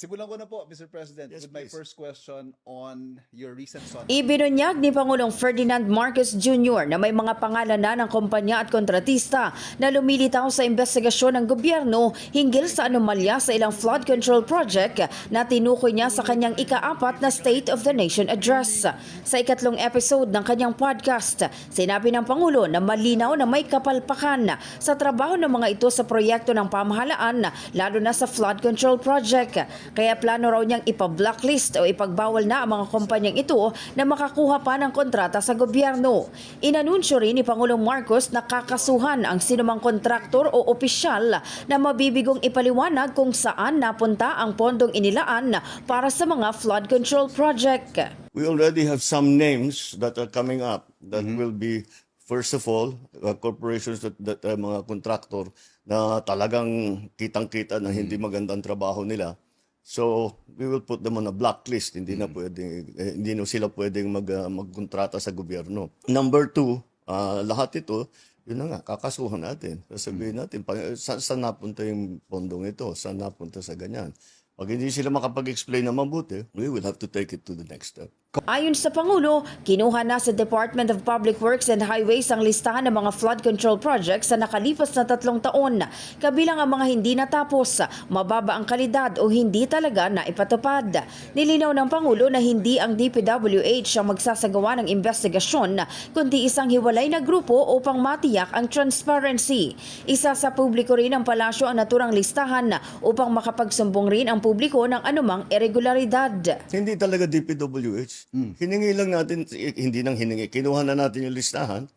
Simulan ko na po, Mr. President, Yes, with my please. first question on your recent son. Ibinunyag ni Pangulong Ferdinand Marcos Jr. na may mga pangalan na ng kumpanya at kontratista na lumilitaw sa investigasyon ng gobyerno hinggil sa anomalya sa ilang flood control project na tinukoy niya sa kanyang ika-4 na State of the Nation Address. Sa ikatlong episode ng kanyang podcast, sinabi ng Pangulo na malinaw na may kapalpakan sa trabaho ng mga ito sa proyekto ng pamahalaan, lalo na sa flood control project. Kaya plano raw niyang ipa-blacklist o ipagbawal na ang mga kumpanyang ito na makakuha pa ng kontrata sa gobyerno. Inanunsyo rin ni Pangulong Marcos na kakasuhan ang sinumang kontraktor o opisyal na mabibigong ipaliwanag kung saan napunta ang pondong inilaan para sa mga flood control project. We already have some names that are coming up that will be, first of all, corporations that mga contractor na talagang kitang-kita na hindi magandang trabaho nila. So, we will put them on a blacklist. Hindi na sila pwedeng magkontrata sa gobyerno. Number 2, lahat ito, yun na nga, kakasuhan natin. Sasabihin natin, saan napunta yung pondong ito? Saan napunta sa ganyan? Pag hindi sila makapag-explain na mabuti, we will have to take it to the next step. Ayon sa Pangulo, kinuha na sa Department of Public Works and Highways ang listahan ng mga flood control projects sa nakalipas na 3 taon. Kabilang ang mga hindi natapos, mababa ang kalidad o hindi talaga naipatupad. Nilinaw ng Pangulo na hindi ang DPWH ang magsasagawa ng investigasyon, kundi isang hiwalay na grupo upang matiyak ang transparency. Isa sa publiko rin ng palasyo ang naturang listahan upang makapagsumbong rin ang publiko ng anumang irregularidad. Hindi talaga DPWH. Hiningi lang natin, hindi nang hiningi, kinuha na natin yung listahan.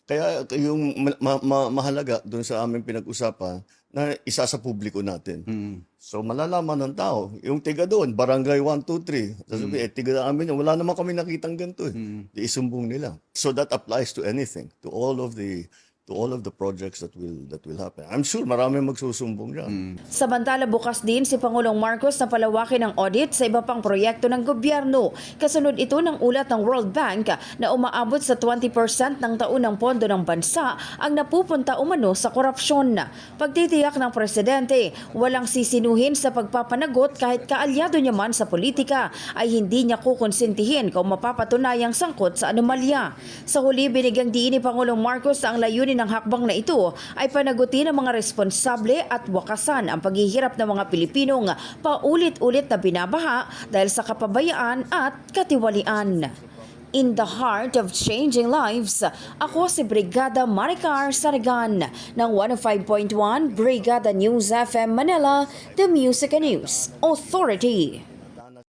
Kaya yung mahalaga doon sa aming pinag-usapan na isa sa publiko natin. So malalaman ng tao, yung tiga doon, barangay 1, 2, 3, sasabi, tiga namin yun, wala naman kami nakitang ganito Di isumbong nila. So that applies to anything, to all of the projects that will happen. I'm sure maraming magsusumbong dyan. Samantala bukas din si Pangulong Marcos na palawakin ang audit sa iba pang proyekto ng gobyerno. Kasunod ito ng ulat ng World Bank na umaabot sa 20% ng taunang pondo ng bansa ang napupunta umano sa korupsyon. Pagtitiyak ng presidente, walang sisinuhin sa pagpapanagot kahit kaalyado niya man sa politika ay hindi niya kukonsintihin kung mapapatunayang sangkot sa anomalya. Sa huli, binigyang diin ni Pangulong Marcos ang layunin ng hakbang na ito ay panagutin ng mga responsable at wakasan ang paghihirap ng mga Pilipinong paulit-ulit na binabaha dahil sa kapabayaan at katiwalian. In the heart of changing lives, ako si Brigada Maricar Saragan ng 105.1 Brigada News FM Manila, the Music and News Authority.